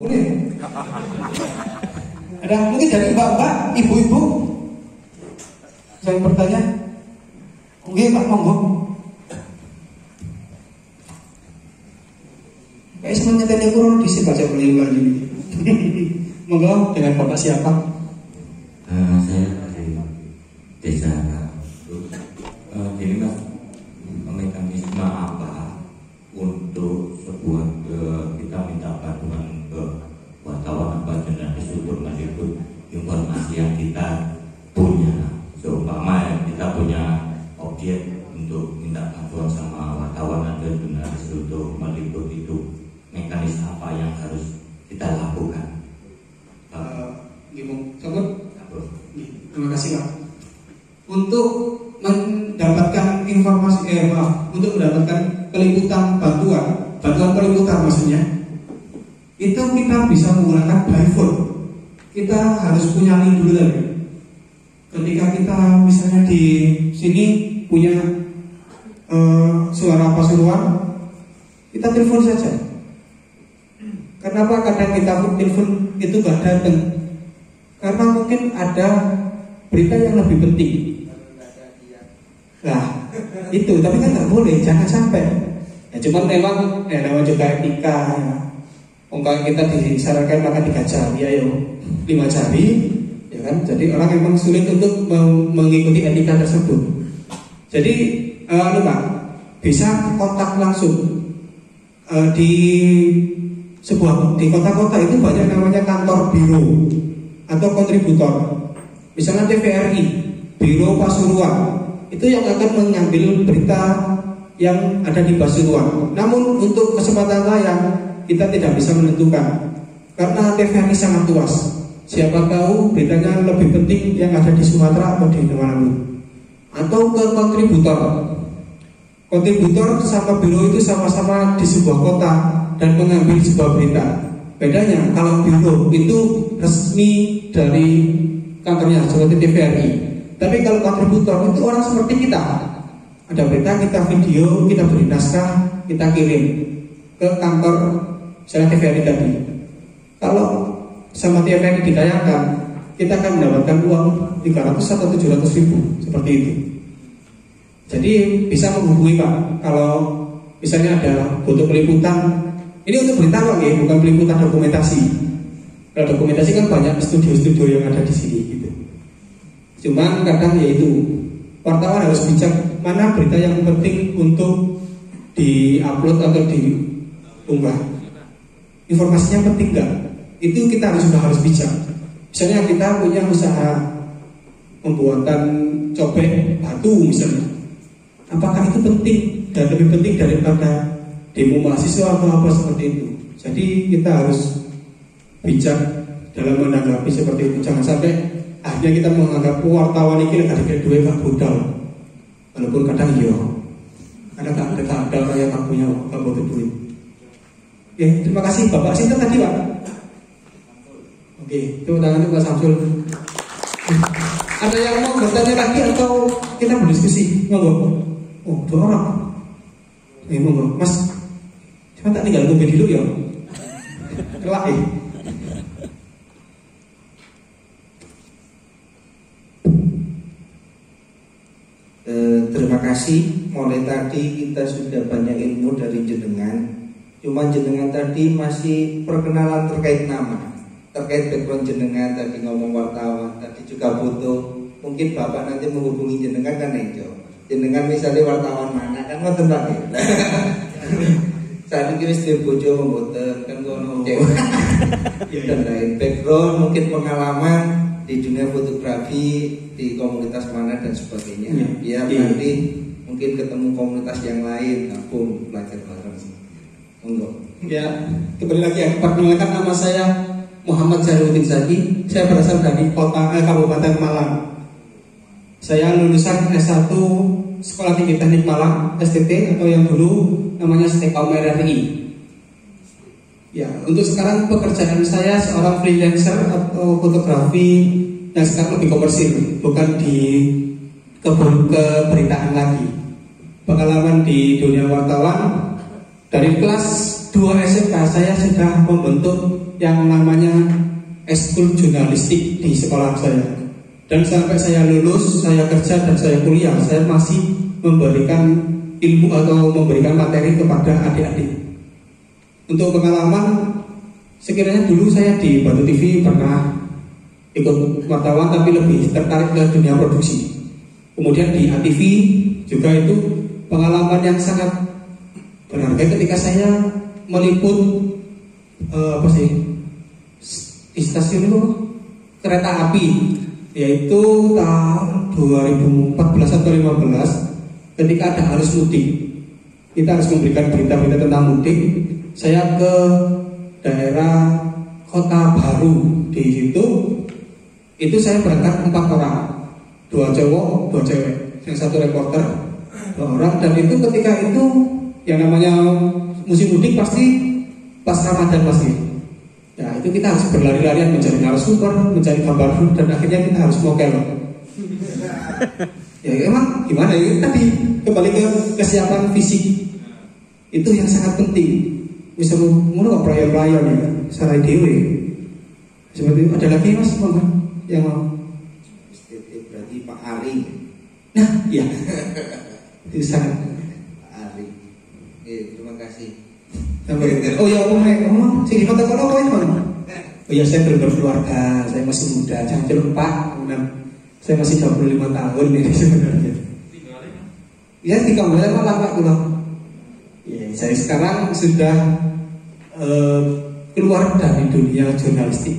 Boleh. Ada mungkin dari mbak-mbak, ibu-ibu. Saya bertanya. Oke, Pak, monggo. Kayak semuanya tadi kurang disip aja beli lagi. Monggo, dengan Bapak siapa? Saya dari desa. Jadi Mas, mekanisme apa untuk sebuah kita minta bantuan ke wartawan apa jurnalis untuk meliput informasi yang kita punya. Seumpama kita punya objek untuk minta bantuan sama wartawan atau jurnalis untuk meliput itu, mekanisme apa yang harus kita lakukan? Terima kasih Pak. Untuk mendapatkan informasi, untuk mendapatkan peliputan bantuan peliputan maksudnya, itu kita bisa menggunakan by phone. Kita harus punya link dulu tadi. Ketika kita misalnya di sini punya suara Pasuruan, kita telepon saja. Kenapa kadang kita telepon itu gak datang? Karena mungkin ada berita yang lebih penting. Nah, itu, tapi kan nggak boleh, jangan sampai. Ya cuman memang juga etika. Ya. Kalau kita disarankan makan 3 jari, ayo 5 jari, ya kan? Jadi orang memang sulit untuk mengikuti etika tersebut. Jadi, Pak, bisa kontak langsung di kota-kota itu banyak namanya kantor biro atau kontributor. Misalnya TVRI, Biro Pasuruan, itu yang akan mengambil berita yang ada di Pasuruan. Namun untuk kesempatan tayang kita tidak bisa menentukan karena TVRI sangat luas. Siapa tahu beritanya lebih penting yang ada di Sumatera atau di mana-mana. Atau ke kontributor. Kontributor sama biro itu sama-sama di sebuah kota dan mengambil sebuah berita. Bedanya kalau biro itu resmi dari kantornya seperti TVRI. Tapi kalau kontributor itu orang seperti kita. Ada berita, kita video, kita beri naskah, kita kirim ke kantor misalnya TVRI tadi. Kalau sama TVRI ditayangkan, kita akan mendapatkan uang 300 atau 700 ribu seperti itu. Jadi bisa menghubungi Pak. Kalau misalnya ada butuh peliputan, ini untuk berita kok ya, bukan peliputan dokumentasi. Kalau dokumentasi kan banyak studio-studio yang ada di sini gitu. Cuman kadang yaitu wartawan harus bijak mana berita yang penting untuk di-upload atau diunggah. Informasinya penting enggak? Itu kita harus bijak. Misalnya kita punya usaha pembuatan cobek batu misalnya. Apakah itu penting dan lebih penting daripada demo mahasiswa atau apa seperti itu? Jadi kita harus bijak dalam menanggapi seperti itu. Jangan sampai akhirnya kita menganggap wartawan ini gak dikira duit gak budal. Walaupun kadang iya, kadang gak ada orang yang gak punya gak butuh duit. Oke, terima kasih Bapak Sinta tadi Pak. Oke, tepuk tangan untuk Pak Samsul. Ada yang mau bertanya lagi atau kita berdiskusi? Monggo. Oh, 2 orang. Monggo, Mas. Cuma tak tinggal ngombe dulu ya. Kelak ya. Terima kasih. Mulai tadi kita sudah banyak ilmu dari jenengan. Cuma jenengan tadi masih perkenalan terkait nama, terkait background jenengan. Tadi ngomong wartawan, tadi juga foto. Mungkin Bapak nanti menghubungi jenengan kan itu. Jenengan misalnya wartawan mana kan mau tentang ya. Saya pikir istri bojo memboten kan ngono cewek. Dan lain background, mungkin pengalaman di dunia fotografi, di komunitas mana dan sebagainya. Ya nanti mungkin ketemu komunitas yang lain, gabung belajar bareng. Monggo. Ya, kembali lagi ya. Perkenalkan, nama saya Muhammad Zainuddin Zaki. Saya berasal dari Kabupaten Malang. Saya lulusan S1 Sekolah Tinggi Teknik Malang, STT atau yang dulu namanya STKOM RRI. Ya, untuk sekarang pekerjaan saya seorang freelancer atau fotografi yang sekarang lebih komersil, bukan di keberitaan lagi. Pengalaman di dunia wartawan dari kelas 2 SMK saya sudah membentuk yang namanya ekskul jurnalistik di sekolah saya. Dan sampai saya lulus, saya kerja dan saya kuliah, saya masih memberikan ilmu atau memberikan materi kepada adik-adik. Untuk pengalaman, sekiranya dulu saya di Batu TV pernah ikut wartawan tapi lebih tertarik ke dunia produksi. Kemudian di ATV juga itu pengalaman yang sangat berharga ketika saya meliput di stasiun itu kereta api, yaitu tahun 2014 atau 2015 ketika ada arus mudik. Kita harus memberikan berita-berita tentang mudik. Saya ke daerah Kota Baru di situ. Itu saya berangkat 4 orang, 2 cowok, 2 cewek, yang 1 reporter, 2 orang. Dan itu ketika itu yang namanya musim mudik pasti pas Ramadan pasti. Ya itu kita harus berlari-larian mencari narasumber, mencari gambar, dan akhirnya kita harus mokel. Ya emang gimana ya tadi kembali ke kesiapan fisik itu yang sangat penting. Misalnya mau player-player ya, sarai dewe. Seperti itu. Ada lagi mas yang mau? Berarti Pak Ari. Nah, iya. Itu sangat Pak Ari. Terima kasih. Oh ya, ngomong sing foto kono kowe mana? Oh ya, saya belum berkeluarga, saya masih muda, jangan celuk Pak. Saya masih 25 tahun ini sebenarnya. Ya, 3 bulan malah Pak kula. Ya, saya sekarang sudah keluar dari dunia jurnalistik.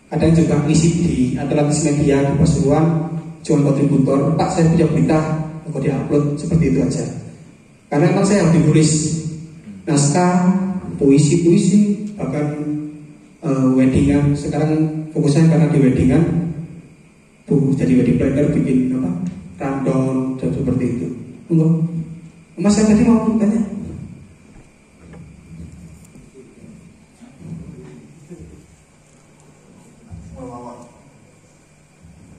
Kadang juga ngisi di alternatif media di Pasuruan, cuma kontributor. Pak, saya punya berita, aku diupload seperti itu aja. Karena emang saya harus ditulis naskah, puisi-puisi, bahkan weddingan. Sekarang fokusnya karena di weddingan, jadi wedding planner, bikin apa, rundown dan seperti itu. Enggak, Mas saya tadi mau tanya.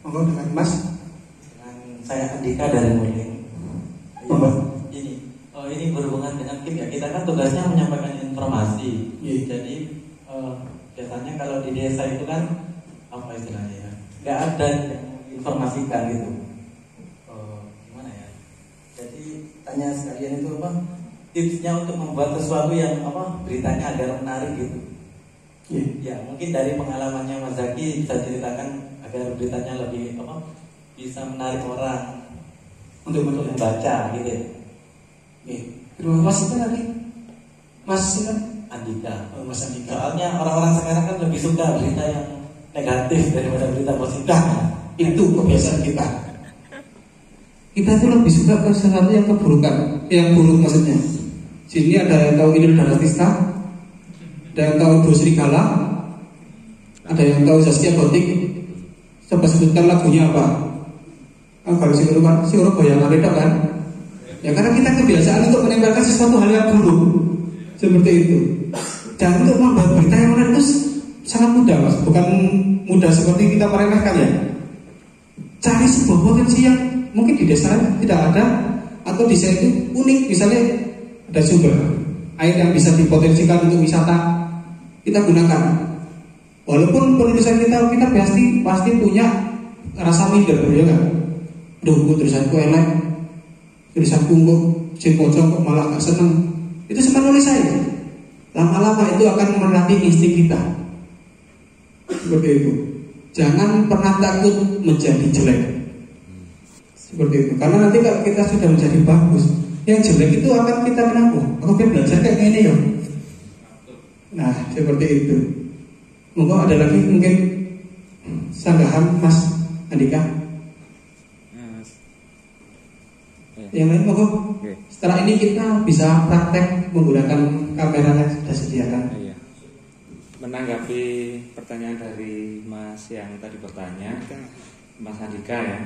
Monggo dengan Mas. Dengan saya Andika dari Muling. Ini berhubungan dengan Kim ya. Kita kan tugasnya menyampaikan informasi. Jadi biasanya kalau di desa itu kan apa istilahnya ya, nggak ada yang informasikan gitu. Gimana ya? Jadi tanya sekalian itu apa tipsnya untuk membuat sesuatu yang apa beritanya agar menarik gitu. Ya mungkin dari pengalamannya Mas Zaki bisa ceritakan agar beritanya lebih apa bisa menarik orang untuk membaca gitu. Terima kasih lagi Mas Andika. Mas Andika. Soalnya orang-orang sekarang kan lebih suka berita yang negatif daripada berita positif. Itu kebiasaan kita. Kita tuh lebih suka ke sesuatu yang keburukan, yang buruk maksudnya. Sini ada yang tahu Idul Daratista, ada yang tahu Dua Serigala, ada yang tahu Zaskia Gotik. Coba sebutkan lagunya apa? Kalau si Uruk goyang ada kan? Ya karena kita kebiasaan untuk menempelkan sesuatu hal yang buruk seperti itu. Dan untuk membuat berita yang menarik itu sangat mudah mas, bukan mudah seperti kita meremehkan ya. Cari sebuah potensi yang mungkin di desa tidak ada, atau desa itu unik. Misalnya ada sumber air yang bisa dipotensikan untuk wisata, kita gunakan. Walaupun penulisan kita pasti punya rasa minder, ya kan? Duh, tulisanku elek, tulisanku kok sing pojok kok malah gak seneng. Itu cuma nulis saya. Lama-lama itu akan melatih insting kita. Seperti itu. Jangan pernah takut menjadi jelek. Seperti itu. Karena nanti kalau kita sudah menjadi bagus, yang jelek itu akan kita bilang, oh, aku pengen belajar kayak gini ya. Nah, seperti itu. Monggo ada lagi mungkin sanggahan Mas Andika. Yang lain monggo. Setelah ini kita bisa praktek menggunakan kamera yang sudah sediakan. Iya. Menanggapi pertanyaan dari Mas yang tadi bertanya, Mas Andika ya.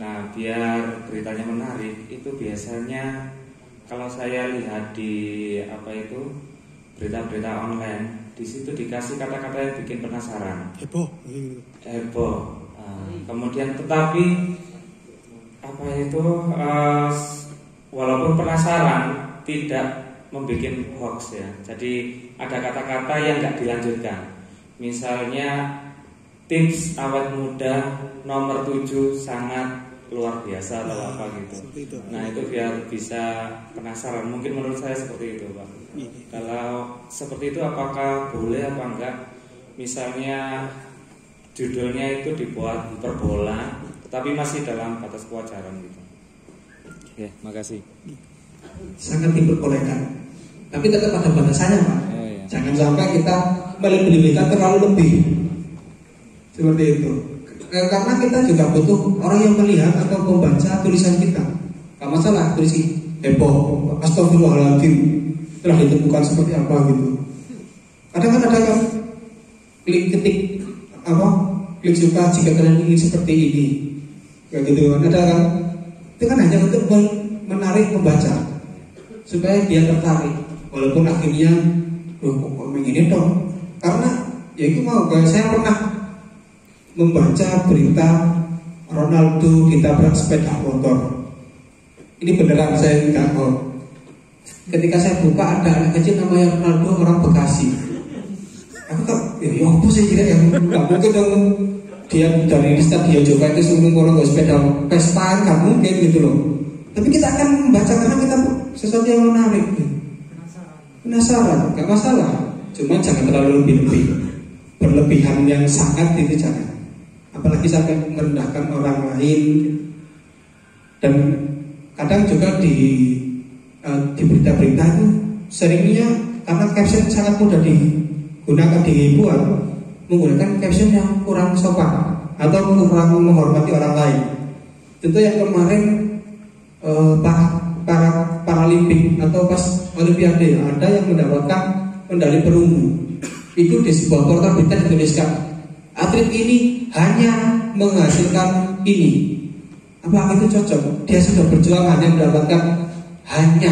Nah, biar beritanya menarik itu biasanya kalau saya lihat di berita-berita online, di situ dikasih kata-kata yang bikin penasaran. Heboh. Kemudian tetapi walaupun penasaran tidak membuat hoax ya. Jadi ada kata-kata yang nggak dilanjutkan. Misalnya tips awet muda nomor 7 sangat luar biasa atau apa gitu. Nah itu biar bisa penasaran. Mungkin menurut saya seperti itu Pak. Kalau seperti itu apakah boleh apa enggak? Misalnya judulnya itu dibuat hiperbola, tapi masih dalam batas kewajaran gitu. Oke, makasih. Sangat diperbolehkan, tapi tetap ada batasannya Pak. Iya. Jangan sampai kita melebih-lebihkan terlalu lebih. Seperti itu. Karena kita juga butuh orang yang melihat atau membaca tulisan kita. Gak masalah tulis heboh, astagfirullahaladzim, telah ditemukan seperti apa gitu. Kadang kan ada yang klik ketik klik suka jika kalian ingin seperti ini, kayak gitu. Ada kan? Itu kan hanya untuk menarik pembaca supaya dia tertarik. Walaupun akhirnya kok begini dong. Karena ya itu mau kayak saya pernah membaca berita Ronaldo ditabrak sepeda motor. Ini beneran, saya tidak bohong. Ketika saya buka ada anak kecil namanya Ronaldo, orang Bekasi. Aku tak, ya apa sih kira yang nggak mungkin dong dia dari stadion Jokowi itu semua orang nggak sepeda Vespa, nggak mungkin gitu loh. Tapi kita akan membaca karena kita sesuatu yang menarik. Penasaran, nggak masalah. Cuma jangan terlalu lebih-lebih. Berlebihan yang sangat itu jangan. Apalagi sampai merendahkan orang lain. Dan kadang juga di berita-berita itu seringnya karena caption sangat mudah digunakan di hiburan, menggunakan caption yang kurang sopan atau kurang menghormati orang lain. Tentu yang kemarin para Paralimpik atau pas Olimpiade ada yang mendapatkan medali perunggu. Itu di sebuah portal berita dituliskan, atlet ini hanya menghasilkan ini. Apakah itu cocok? Dia sudah berjuang hanya mendapatkan hanya.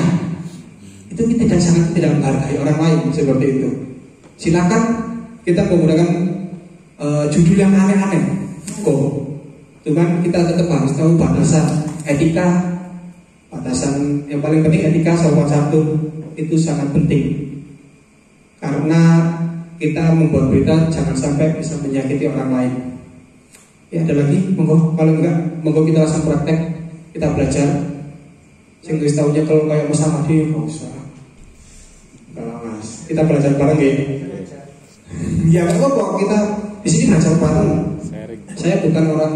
Itu kita sangat tidak menghargai orang lain seperti itu. Silakan kita menggunakan judul yang aneh-aneh. Cuman kita tetap harus tahu batasan etika. Batasan yang paling penting etika sopan santun itu sangat penting. Karena kita membuat berita jangan sampai bisa menyakiti orang lain. Ya ada lagi, monggo. Kalau enggak, monggo kita langsung praktek, kita belajar. Sing wis taunya kalau kayak Mas Amadi enggak usah. Kalau Mas, kita belajar bareng ya. Ya enggak apa-apa, kita di sini belajar bareng. Saya bukan orang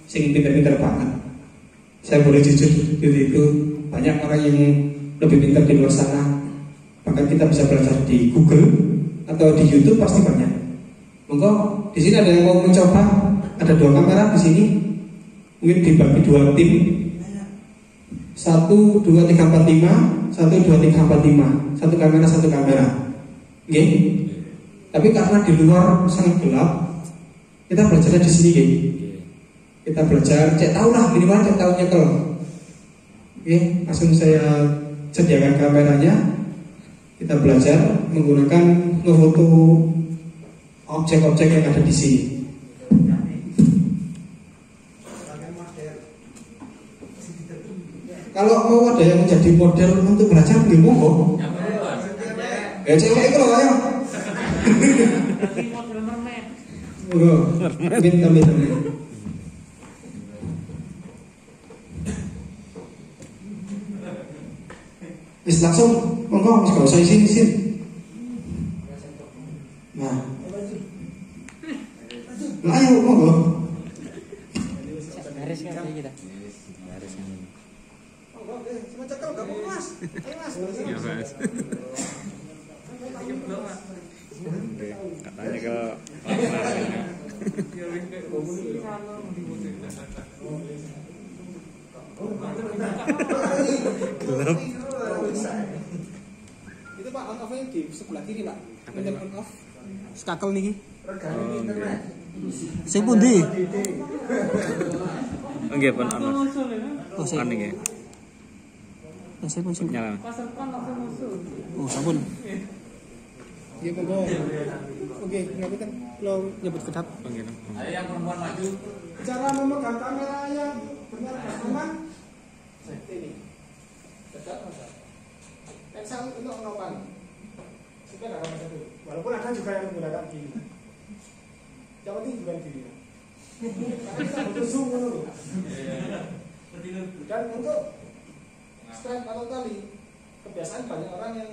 sing pintar-pintar banget. Saya boleh jujur itu banyak orang yang lebih pintar di luar sana. Bahkan kita bisa belajar di Google atau di YouTube pasti banyak. Monggo di sini ada yang mau mencoba, ada 2 kamera di sini, mungkin dibagi 2 tim, 1, 2, 3, 4, 5, 1, 2, 3, 4, 5, 1 kamera, 1 kamera. Oke? Tapi karena di luar sangat gelap, kita belajar di sini, oke? Kita belajar, cek tahu lah minimal cek tahunya kalau. Oke, langsung saya sediakan kameranya. Kita belajar menggunakan ngefoto objek-objek yang ada di sini. Kalau mau ada yang menjadi model untuk belajar, monggo. Ya cewek itu loh, ayo. Minta. Wis langsung, monggo, gak usah isin. Nah, ayo monggo. Beres kan kita. Beres ini. Oke, cuma cekal gak mau Mas. Ayo Mas. Ya Mas. Katanya ke gelap. Itu Pak on off-nya di sebelah kiri Pak. Menyet on off. Skakel niki. Sing pundi? Nggih pun on. Oh, sing. On nggih. Saya pun sing Nyala. Oh, sampun. Iya monggo. Oke, ngapunten kalau nyebut kedap. Nggih. Ayo yang perempuan maju. Cara memegang kamera yang benar aman. Ini. Kedap Mas. Pensel untuk nopan. Supaya nggak ada dulu. Walaupun ada juga yang menggunakan gini. Yang penting bukan gini. Karena kita butuh zoom dulu. Dan untuk strap atau tali, kebiasaan banyak orang yang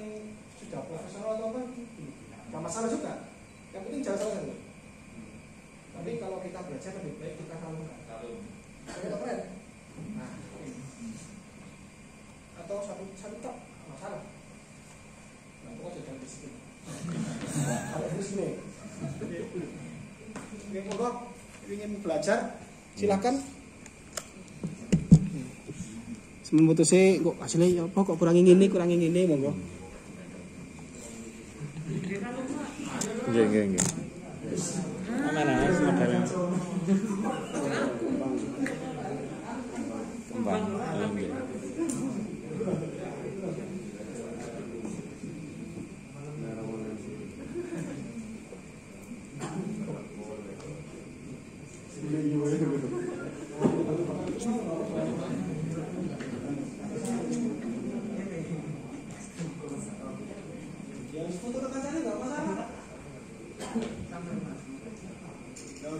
sudah profesional atau apa, nggak masalah juga. Yang penting jangan salah dulu. Tapi kalau kita belajar lebih baik kita kalungkan. Itu keren. Nah, atau satu tak masalah. Nah, pokoknya jangan di sini. Kalau di sini, ingin belajar, silakan. Memutusnya kok hasilnya apa kok kurangin ini monggo. Nggih. Mana modalnya? Kembang.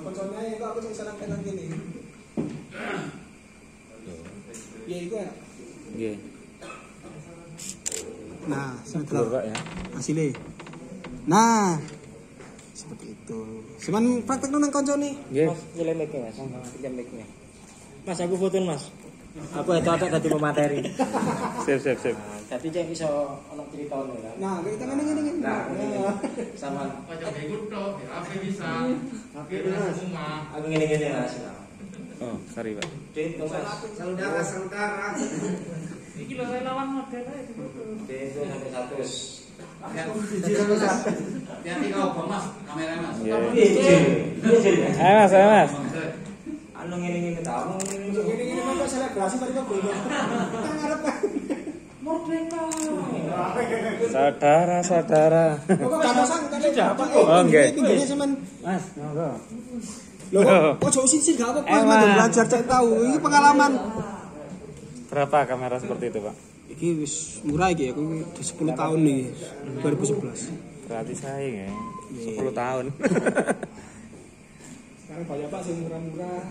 Konsolnya itu aku bisa nangkep gini. Ya itu ya. Nggih. Nah, setelah ya. hasilnya. Nah, seperti itu. Cuman praktek nang konco nih. Nggih. Mas, nyelem mic-nya Mas. Nyelem mic-nya. Mas, aku fotoin Mas. Aku itu ada dadi materi. Sip. Jadi cek iso ono critane kan. Nah, kita ngene. Nah, sama Ojo ikut tok, HP bisa. HP bisa semua. aku ngene Mas. Oh, sorry, Pak. Itu Mas. Saudara. Iki lho lawan model ae difoto. Itu sampai 100. Hati-hati kau Mas, kamera Mas. Ayo Mas. Anu ngene tamu Ini kok selebrasi tadi kok goyang. Nang ngarep. merdeka. Saudara. Kok gatosan tadi apa? Oh, nggih. Pinggirnya cuman Mas, monggo. loh, kok jauh sih gak apa-apa, belajar cek tahu. Ini pengalaman. Berapa kamera seperti itu, Pak? Iki wis murah iki, aku di 10 tahun nih, 2011. Berarti saing ya. 10 tahun. Sekarang banyak Pak sing murah-murah.